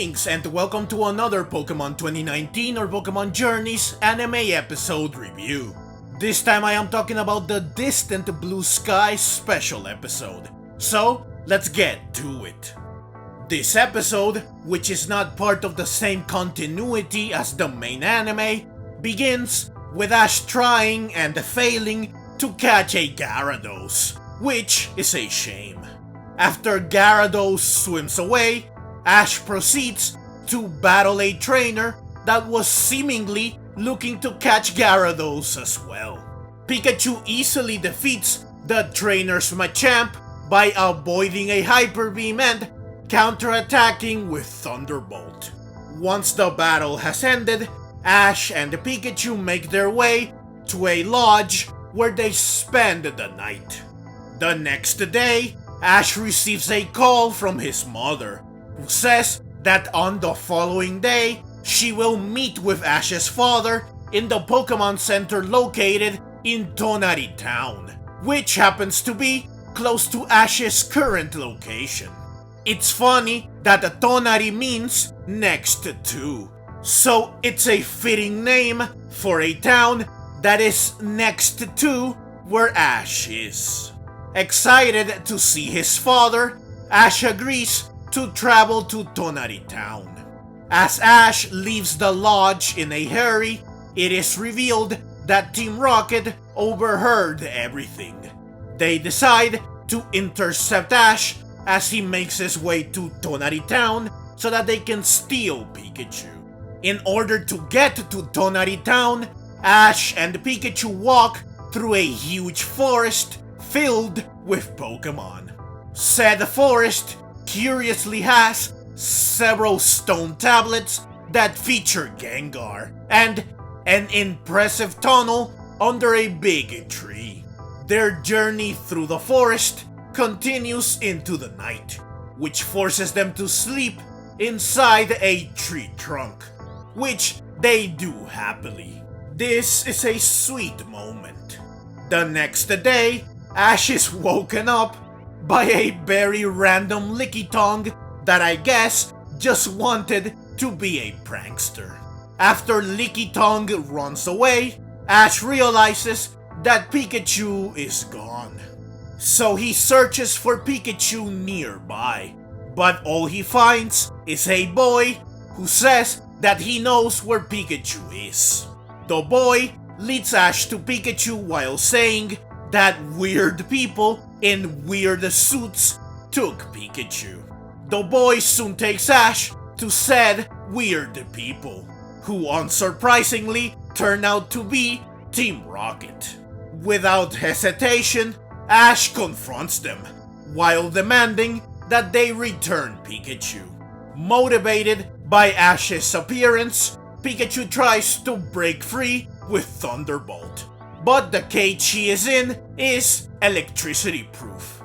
Greetings and welcome to another Pokemon 2019 or Pokemon Journeys anime episode review. This time I am talking about the Distant Blue Sky special episode. So, let's get to it. This episode, which is not part of the same continuity as the main anime, begins with Ash trying and failing to catch a Gyarados, which is a shame. After Gyarados swims away, Ash proceeds to battle a trainer that was seemingly looking to catch Gyarados as well. Pikachu easily defeats the trainer's Machamp by avoiding a Hyper Beam and counterattacking with Thunderbolt. Once the battle has ended, Ash and Pikachu make their way to a lodge where they spend the night. The next day, Ash receives a call from his mother, who says that on the following day, she will meet with Ash's father in the Pokemon Center located in Tonari Town, which happens to be close to Ash's current location. It's funny that Tonari means next to, so it's a fitting name for a town that is next to where Ash is. Excited to see his father, Ash agrees to travel to Tonari Town. As Ash leaves the lodge in a hurry, it is revealed that Team Rocket overheard everything. They decide to intercept Ash as he makes his way to Tonari Town so that they can steal Pikachu. In order to get to Tonari Town, Ash and Pikachu walk through a huge forest filled with Pokemon. Said forest curiously has several stone tablets that feature Gengar and an impressive tunnel under a big tree. Their journey through the forest continues into the night, which forces them to sleep inside a tree trunk, which they do happily. This is a sweet moment. The next day, Ash is woken up by a very random Lickitung that I guess just wanted to be a prankster. After Lickitung runs away, Ash realizes that Pikachu is gone. So he searches for Pikachu nearby, but all he finds is a boy who says that he knows where Pikachu is. The boy leads Ash to Pikachu while saying that weird people in weird suits took Pikachu. The boy soon takes Ash to said weird people, who unsurprisingly turn out to be Team Rocket. Without hesitation, Ash confronts them, while demanding that they return Pikachu. Motivated by Ash's appearance, Pikachu tries to break free with Thunderbolt, but the cage he is in is electricity proof.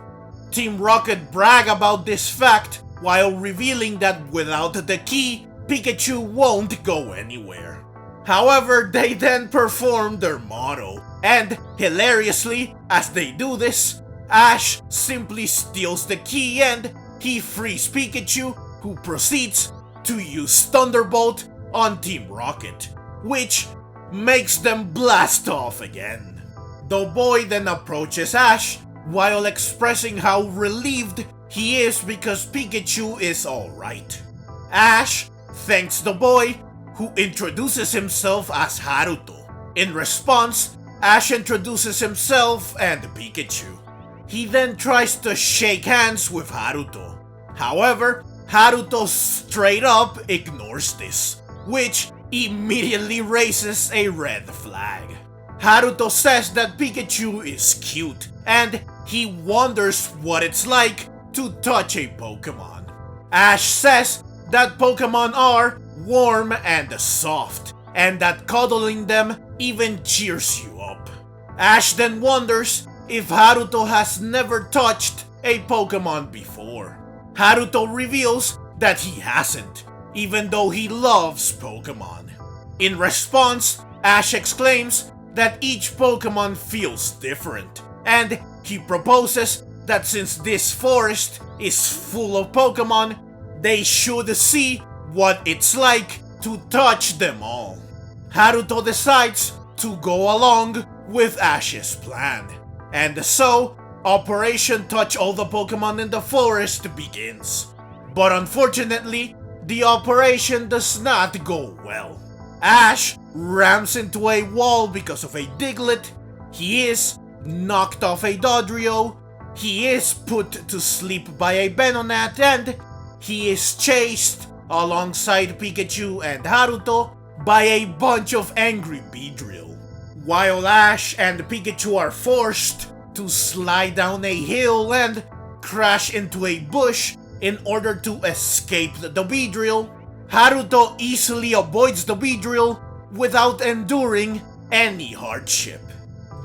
Team Rocket brag about this fact while revealing that without the key, Pikachu won't go anywhere. However, they then perform their motto, and hilariously, as they do this, Ash simply steals the key and he frees Pikachu, who proceeds to use Thunderbolt on Team Rocket, which makes them blast off again. The boy then approaches Ash while expressing how relieved he is because Pikachu is alright. Ash thanks the boy, who introduces himself as Haruto. In response, Ash introduces himself and Pikachu. He then tries to shake hands with Haruto. However, Haruto straight up ignores this, which immediately raises a red flag. Haruto says that Pikachu is cute, and he wonders what it's like to touch a Pokemon. Ash says that Pokemon are warm and soft, and that cuddling them even cheers you up. Ash then wonders if Haruto has never touched a Pokemon before. Haruto reveals that he hasn't, even though he loves Pokemon. In response, Ash exclaims that each Pokemon feels different, and he proposes that since this forest is full of Pokemon, they should see what it's like to touch them all. Haruto decides to go along with Ash's plan, and so Operation Touch All the Pokemon in the Forest begins. But unfortunately, the operation does not go well. Ash rams into a wall because of a Diglett, he is knocked off a Dodrio, he is put to sleep by a Venonat, and he is chased alongside Pikachu and Haruto by a bunch of angry Beedrill. While Ash and Pikachu are forced to slide down a hill and crash into a bush in order to escape the Beedrill, Haruto easily avoids the Beedrill without enduring any hardship.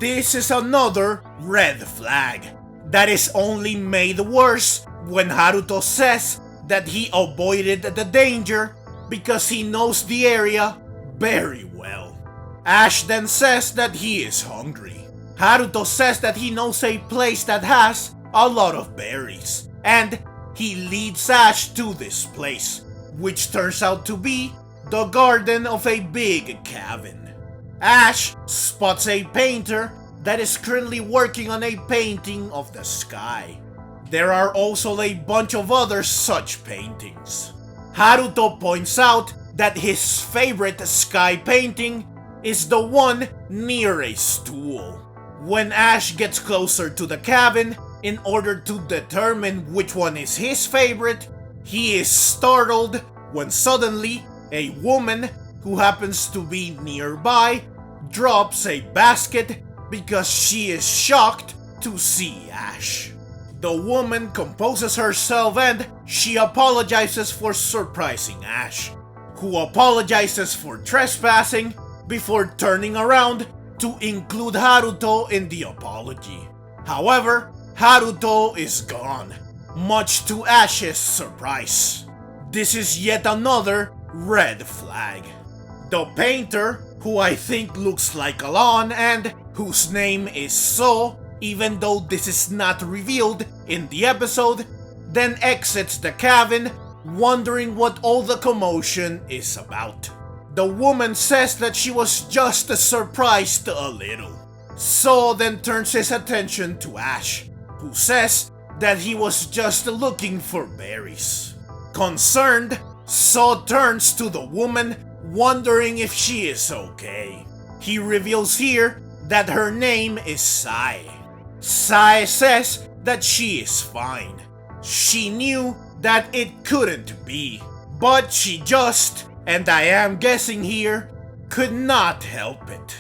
This is another red flag that is only made worse when Haruto says that he avoided the danger because he knows the area very well. Ash then says that he is hungry. Haruto says that he knows a place that has a lot of berries, and he leads Ash to this place, which turns out to be the garden of a big cabin. Ash spots a painter that is currently working on a painting of the sky. There are also a bunch of other such paintings. Haruto points out that his favorite sky painting is the one near a stool. When Ash gets closer to the cabin in order to determine which one is his favorite, he is startled when suddenly a woman who happens to be nearby drops a basket because she is shocked to see Ash. The woman composes herself and she apologizes for surprising Ash, who apologizes for trespassing before turning around to include Haruto in the apology. However, Haruto is gone, much to Ash's surprise. This is yet another red flag. The painter, who I think looks like Alon and whose name is So, even though this is not revealed in the episode, then exits the cabin, wondering what all the commotion is about. The woman says that she was just surprised a little. So then turns his attention to Ash, who says that he was just looking for berries. Concerned, So turns to the woman, wondering if she is okay. He reveals here that her name is SAE. SAE says that she is fine. She knew that it couldn't be, but she just, and I am guessing here, could not help it.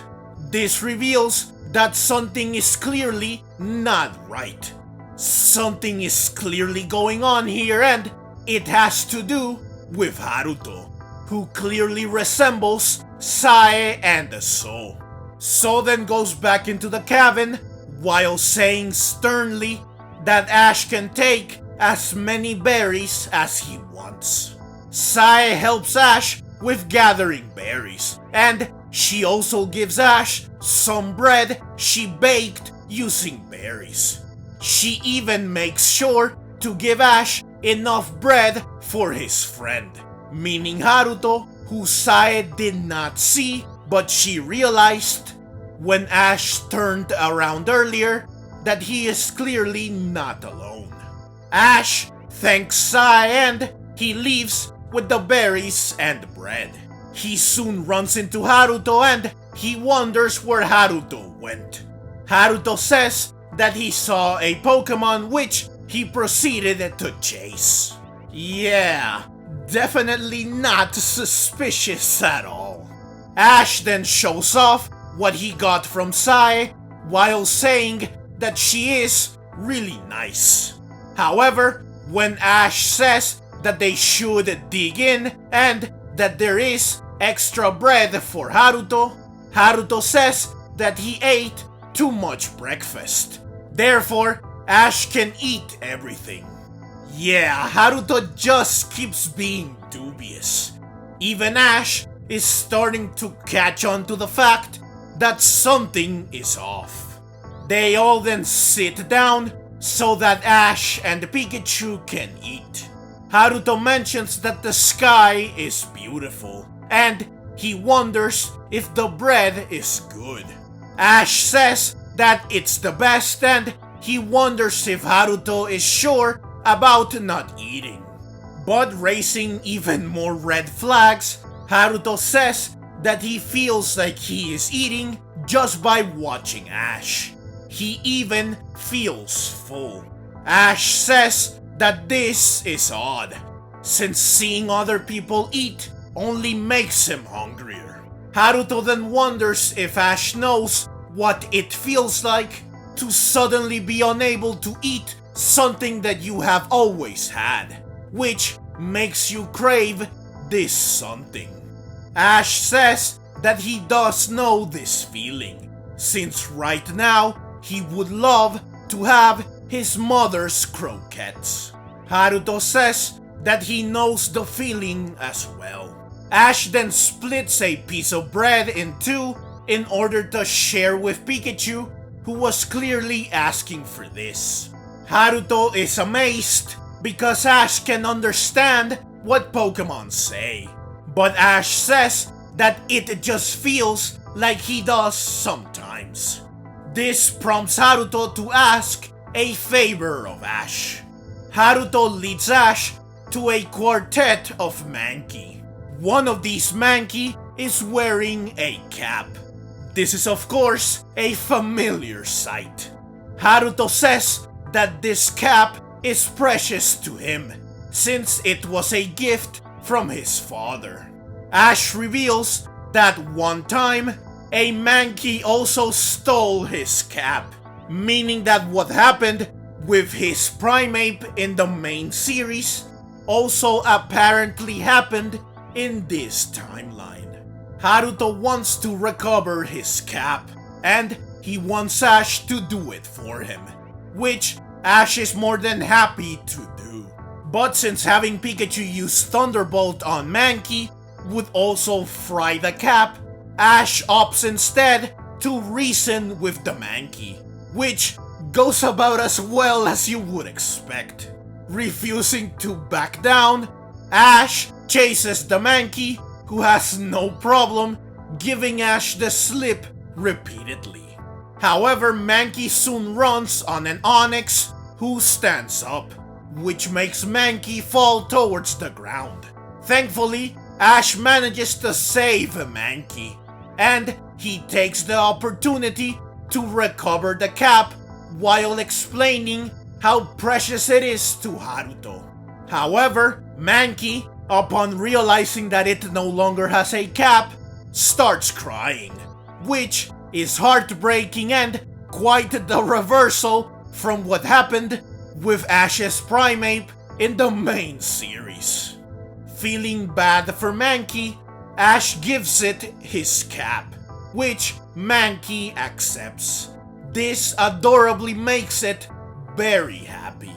This reveals that something is clearly not right. Something is clearly going on here, and it has to do with Haruto, who clearly resembles SAE and So. So then goes back into the cabin while saying sternly that Ash can take as many berries as he wants. SAE helps Ash with gathering berries, and she also gives Ash some bread she baked using berries. She even makes sure to give Ash enough bread for his friend, meaning Haruto, who SAE did not see, but she realized when Ash turned around earlier that he is clearly not alone. Ash thanks SAE and he leaves with the berries and bread. He soon runs into Haruto and he wonders where Haruto went. Haruto says that he saw a Pokemon which he proceeded to chase. Yeah, definitely not suspicious at all. Ash then shows off what he got from SAE while saying that she is really nice. However, when Ash says that they should dig in and that there is extra bread for Haruto, Haruto says that he ate too much breakfast. Therefore, Ash can eat everything. Yeah, Haruto just keeps being dubious. Even Ash is starting to catch on to the fact that something is off. They all then sit down so that Ash and Pikachu can eat. Haruto mentions that the sky is beautiful, and he wonders if the bread is good. Ash says that it's the best, and he wonders if Haruto is sure about not eating. But raising even more red flags, Haruto says that he feels like he is eating just by watching Ash. He even feels full. Ash says that this is odd, since seeing other people eat only makes him hungrier. Haruto then wonders if Ash knows what it feels like to suddenly be unable to eat something that you have always had, which makes you crave this something. Ash says that he does know this feeling, since right now he would love to have his mother's croquettes. Haruto says that he knows the feeling as well. Ash then splits a piece of bread in two in order to share with Pikachu, who was clearly asking for this. Haruto is amazed because Ash can understand what Pokemon say, but Ash says that it just feels like he does sometimes. This prompts Haruto to ask a favor of Ash. Haruto leads Ash to a quartet of Mankey. One of these Mankey is wearing a cap. This is of course a familiar sight. Haruto says that this cap is precious to him, since it was a gift from his father. Ash reveals that one time, a Mankey also stole his cap, meaning that what happened with his Primeape in the main series also apparently happened in this timeline. Haruto wants to recover his cap, and he wants Ash to do it for him, which Ash is more than happy to do. But since having Pikachu use Thunderbolt on Mankey would also fry the cap, Ash opts instead to reason with the Mankey, which goes about as well as you would expect. Refusing to back down, Ash chases the Mankey, who has no problem giving Ash the slip repeatedly. However, Mankey soon runs on an Onix who stands up, which makes Mankey fall towards the ground. Thankfully, Ash manages to save Mankey, and he takes the opportunity to recover the cap while explaining how precious it is to Haruto. However, Mankey, upon realizing that it no longer has a cap, starts crying, which is heartbreaking and quite the reversal from what happened with Ash's Primeape in the main series. Feeling bad for Mankey, Ash gives it his cap, which Mankey accepts. This adorably makes it very happy.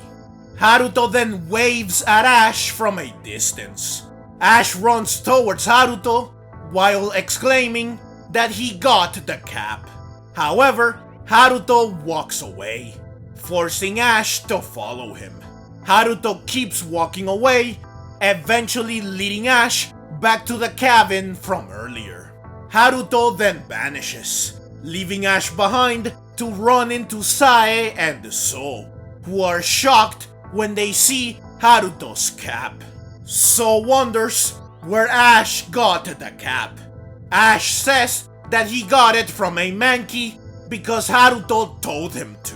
Haruto then waves at Ash from a distance. Ash runs towards Haruto while exclaiming that he got the cap. However, Haruto walks away, forcing Ash to follow him. Haruto keeps walking away, eventually leading Ash back to the cabin from earlier. Haruto then vanishes, leaving Ash behind to run into SAE and So, who are shocked when they see Haruto's cap. So wonders where Ash got the cap. Ash says that he got it from a Mankey because Haruto told him to.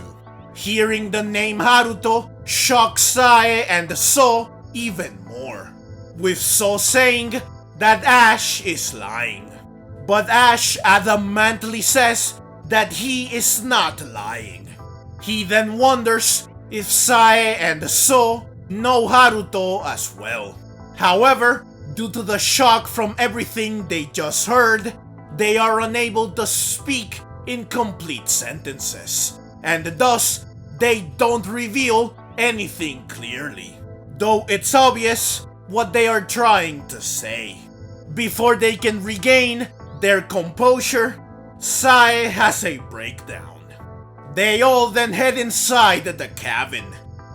Hearing the name Haruto shocks SAE and So even more, with So saying that Ash is lying. But Ash adamantly says that he is not lying. He then wonders if SAE and So know Haruto as well. However, due to the shock from everything they just heard, they are unable to speak in complete sentences, and thus they don't reveal anything clearly, though it's obvious what they are trying to say. Before they can regain their composure, SAE has a breakdown. They all then head inside the cabin,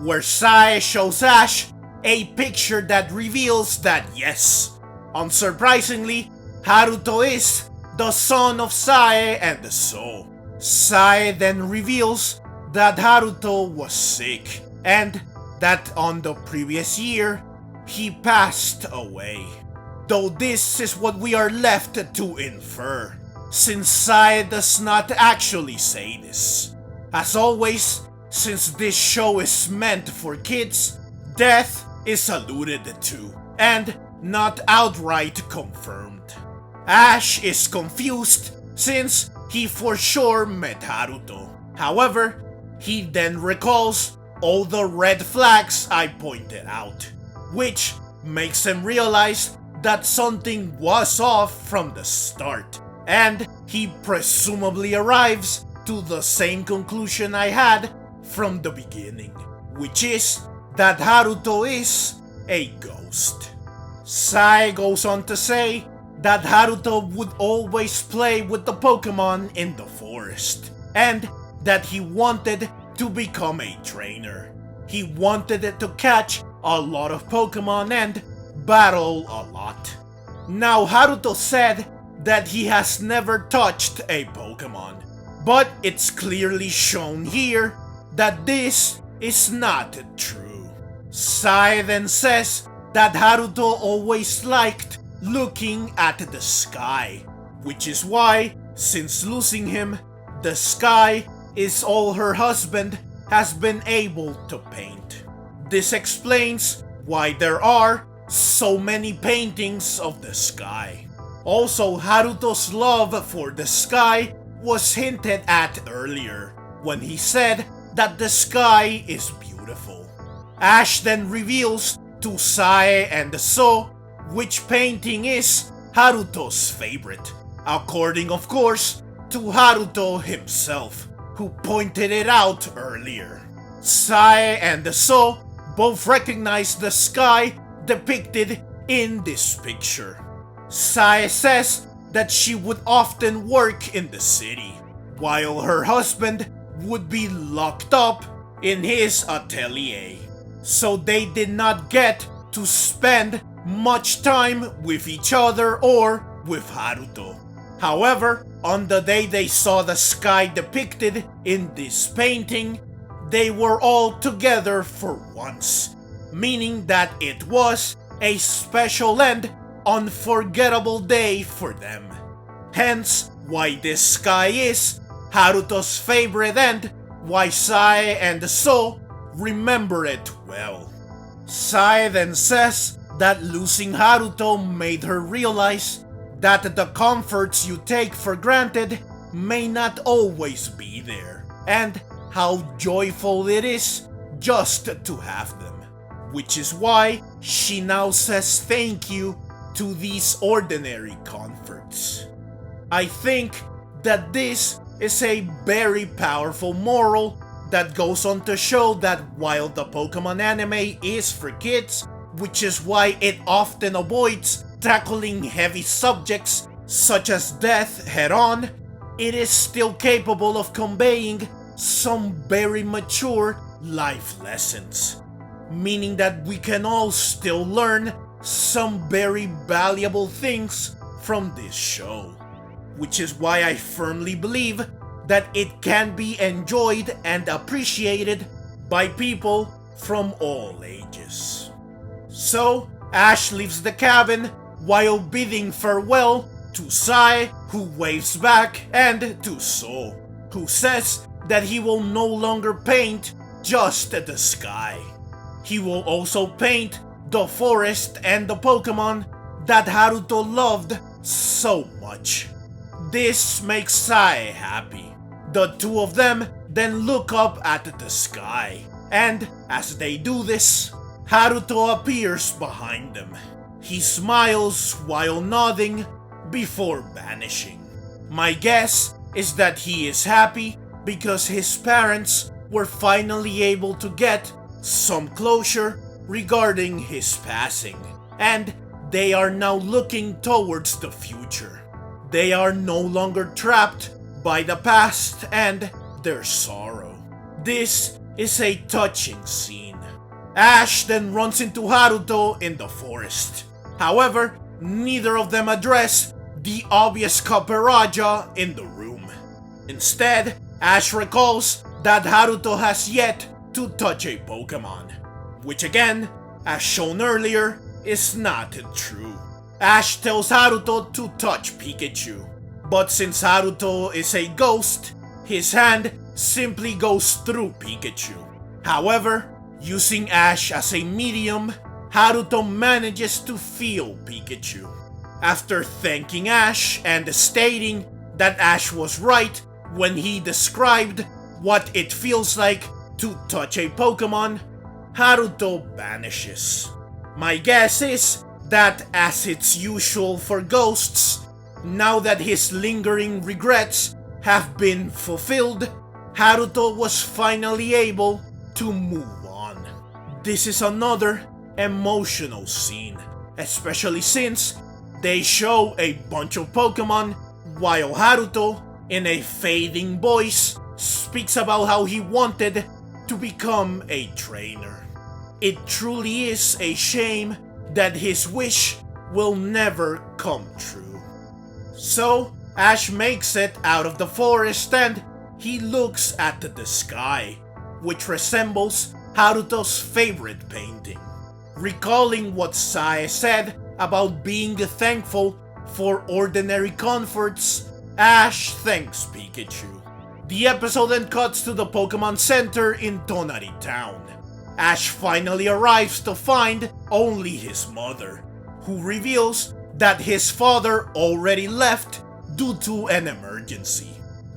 where SAE shows Ash a picture that reveals that yes, unsurprisingly, Haruto is the son of SAE and the SAE. SAE then reveals that Haruto was sick and that on the previous year, he passed away. Though this is what we are left to infer, since SAE does not actually say this. As always, since this show is meant for kids, death is alluded to, and not outright confirmed. Ash is confused since he for sure met Haruto. However, he then recalls all the red flags I pointed out, which makes him realize that something was off from the start, and he presumably arrives to the same conclusion I had from the beginning, which is that Haruto is a ghost. SAE goes on to say that Haruto would always play with the Pokemon in the forest, and that he wanted to become a trainer. He wanted to catch a lot of Pokemon and battle a lot. Now Haruto said that he has never touched a Pokemon, but it's clearly shown here that this is not true. SAE then says that Haruto always liked looking at the sky, which is why, since losing him, the sky is all her husband has been able to paint. This explains why there are so many paintings of the sky. Also, Haruto's love for the sky was hinted at earlier when he said that the sky is beautiful. Ash then reveals to SAE and the SAE which painting is Haruto's favorite, according of course to Haruto himself, who pointed it out earlier. SAE and the SAE both recognize the sky depicted in this picture. SAE says that she would often work in the city, while her husband would be locked up in his atelier, so they did not get to spend much time with each other or with Haruto. However, on the day they saw the sky depicted in this painting, they were all together for once, meaning that it was a special and unforgettable day for them. Hence, why this sky is Haruto's favorite and why SAE and SAE remember it well. SAE then says that losing Haruto made her realize that the comforts you take for granted may not always be there, and how joyful it is just to have them, which is why she now says thank you to these ordinary comforts. I think that this is a very powerful moral that goes on to show that while the Pokemon anime is for kids, which is why it often avoids tackling heavy subjects such as death head-on, it is still capable of conveying some very mature life lessons, meaning that we can all still learn some very valuable things from this show, which is why I firmly believe that it can be enjoyed and appreciated by people from all ages. So, Ash leaves the cabin while bidding farewell to SAE, who waves back, and to SAE, who says that he will no longer paint just the sky. He will also paint the forest and the Pokemon that Haruto loved so much. This makes SAE happy. The two of them then look up at the sky, and as they do this, Haruto appears behind them. He smiles while nodding before vanishing. My guess is that he is happy because his parents were finally able to get some closure regarding his passing, and they are now looking towards the future. They are no longer trapped by the past and their sorrow. This is a touching scene, Ash then runs into Haruto in the forest. However, neither of them address the obvious Kaperaja in the room. Instead, Ash recalls that Haruto has yet to touch a Pokemon, which again, as shown earlier, is not true. Ash tells Haruto to touch Pikachu, but since Haruto is a ghost, his hand simply goes through Pikachu. However, using Ash as a medium, Haruto manages to feel Pikachu. After thanking Ash and stating that Ash was right when he described what it feels like to touch a Pokemon, Haruto vanishes. My guess is that, as it's usual for ghosts, now that his lingering regrets have been fulfilled, Haruto was finally able to move on. This is another emotional scene, especially since they show a bunch of Pokemon while Haruto, in a fading voice, speaks about how he wanted to become a trainer. It truly is a shame that his wish will never come true. So, Ash makes it out of the forest and he looks at the sky, which resembles Haruto's favorite painting. Recalling what SAE said about being thankful for ordinary comforts, Ash thanks Pikachu. The episode then cuts to the Pokemon Center in Tonari Town. Ash finally arrives to find only his mother, who reveals that his father already left due to an emergency.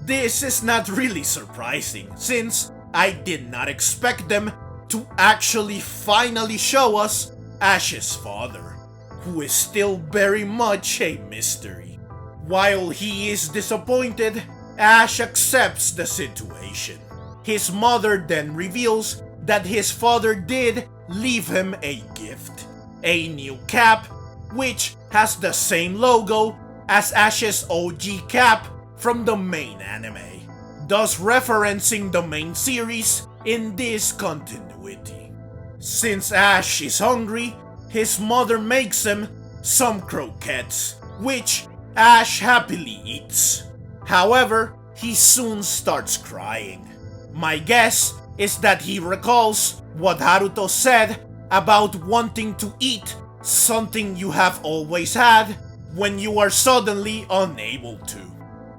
This is not really surprising, since I did not expect them to actually finally show us Ash's father, who is still very much a mystery. While he is disappointed, Ash accepts the situation. His mother then reveals that his father did leave him a gift, a new cap, which has the same logo as Ash's OG cap from the main anime, thus referencing the main series in this continuity. Since Ash is hungry, his mother makes him some croquettes, which Ash happily eats. However, he soon starts crying. My guess is that he recalls what Haruto said about wanting to eat something you have always had when you are suddenly unable to.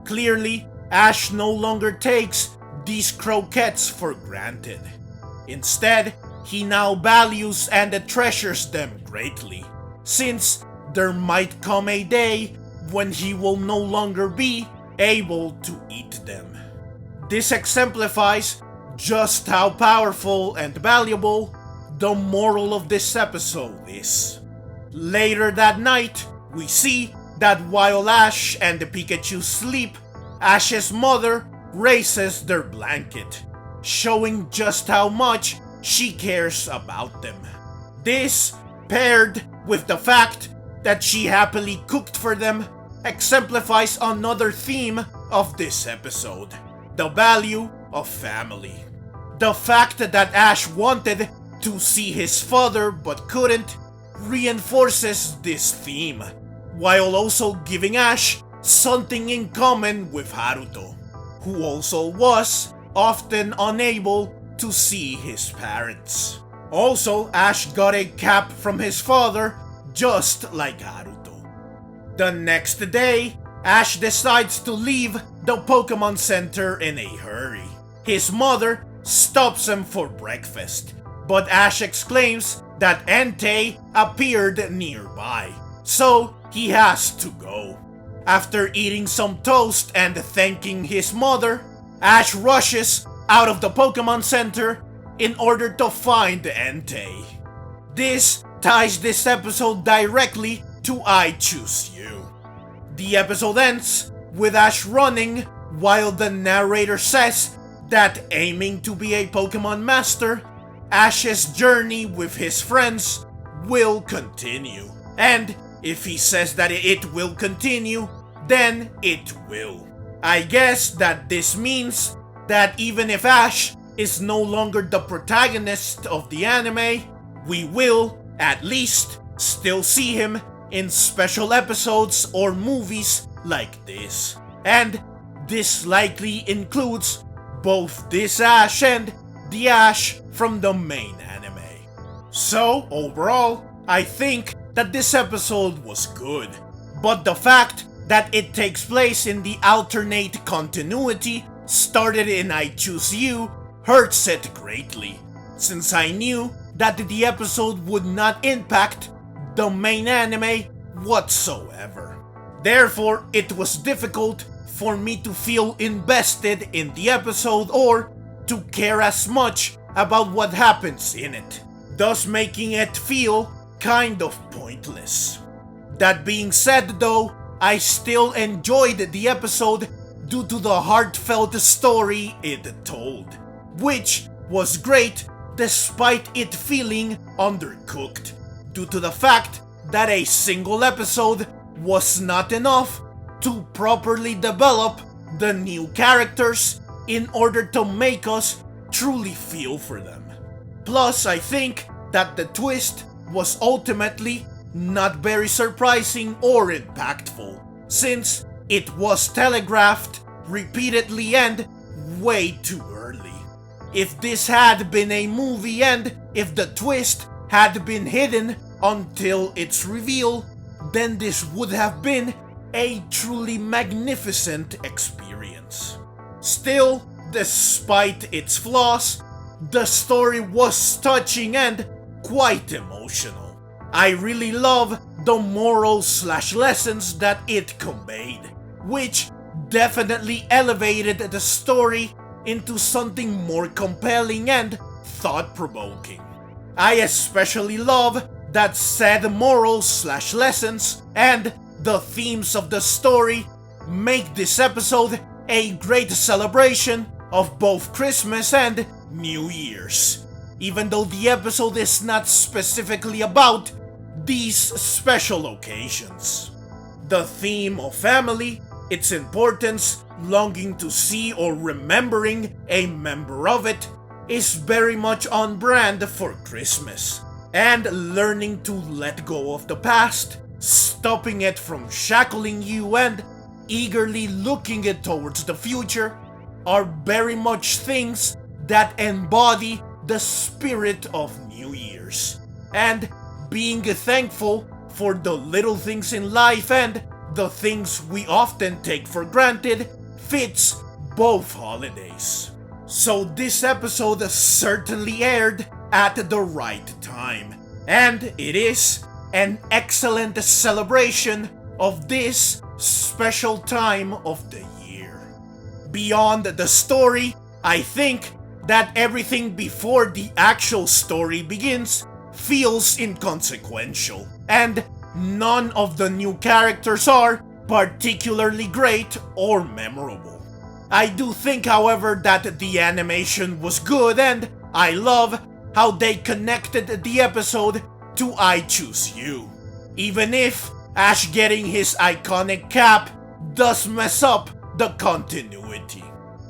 Clearly, Ash no longer takes these croquettes for granted. Instead, he now values and treasures them greatly, since there might come a day when he will no longer be able to eat them. This exemplifies just how powerful and valuable the moral of this episode is. Later that night, we see that while Ash and the Pikachu sleep, Ash's mother raises their blanket, showing just how much she cares about them. This, paired with the fact that she happily cooked for them, exemplifies another theme of this episode: the value of family. The fact that Ash wanted to see his father but couldn't reinforces this theme, while also giving Ash something in common with Haruto, who also was often unable to see his parents. Also, Ash got a cap from his father, just like Haruto. The next day, Ash decides to leave the Pokemon Center in a hurry. His mother stops him for breakfast, but Ash exclaims that Entei appeared nearby, so he has to go. After eating some toast and thanking his mother, Ash rushes out of the Pokemon Center in order to find Entei. This ties this episode directly to I Choose You. The episode ends with Ash running while the narrator says that, aiming to be a Pokemon master, Ash's journey with his friends will continue. And if he says that it will continue, then it will. I guess that this means that even if Ash is no longer the protagonist of the anime, we will, at least, still see him in special episodes or movies like this. And this likely includes both this Ash and the Ash from the main anime. So, overall, I think that this episode was good. But the fact that it takes place in the alternate continuity started in I Choose You hurts it greatly, since I knew that the episode would not impact the main anime whatsoever. Therefore, it was difficult for me to feel invested in the episode or to care as much about what happens in it, thus making it feel kind of pointless. That being said though, I still enjoyed the episode due to the heartfelt story it told, which was great despite it feeling undercooked, due to the fact that a single episode was not enough to properly develop the new characters in order to make us truly feel for them. Plus, I think that the twist was ultimately not very surprising or impactful, since it was telegraphed repeatedly and way too early. If this had been a movie and if the twist had been hidden until its reveal, then this would have been a truly magnificent experience. Still, despite its flaws, the story was touching and quite emotional. I really love the morals/lessons that it conveyed, which definitely elevated the story into something more compelling and thought-provoking. I especially love that said morals/lessons and the themes of the story make this episode a great celebration of both Christmas and New Year's, even though the episode is not specifically about these special occasions. The theme of family, its importance, longing to see or remembering a member of it, is very much on brand for Christmas, and learning to let go of the past, stopping it from shackling you and eagerly looking it towards the future are very much things that embody the spirit of New Year's, and being thankful for the little things in life and the things we often take for granted fits both holidays. So this episode certainly aired at the right time, and it is an excellent celebration of this special time of the year. Beyond the story, I think that everything before the actual story begins feels inconsequential, and none of the new characters are particularly great or memorable. I do think, however, that the animation was good, and I love how they connected the episode to I Choose You, even if Ash getting his iconic cap does mess up the continuity.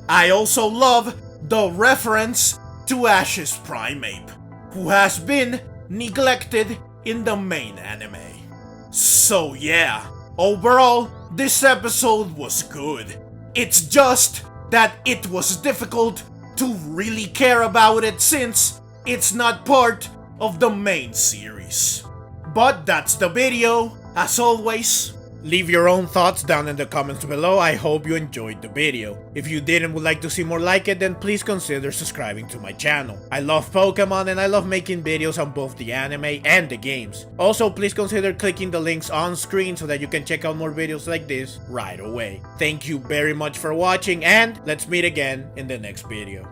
I also love the reference to Ash's Primeape, who has been neglected in the main anime. So yeah, overall, this episode was good. It's just that it was difficult to really care about it since it's not part of the main series. But that's the video. As always, leave your own thoughts down in the comments below. I hope you enjoyed the video. If you did and would like to see more like it, then please consider subscribing to my channel. I love Pokemon and I love making videos on both the anime and the games. Also, please consider clicking the links on screen so that you can check out more videos like this right away. Thank you very much for watching, and let's meet again in the next video.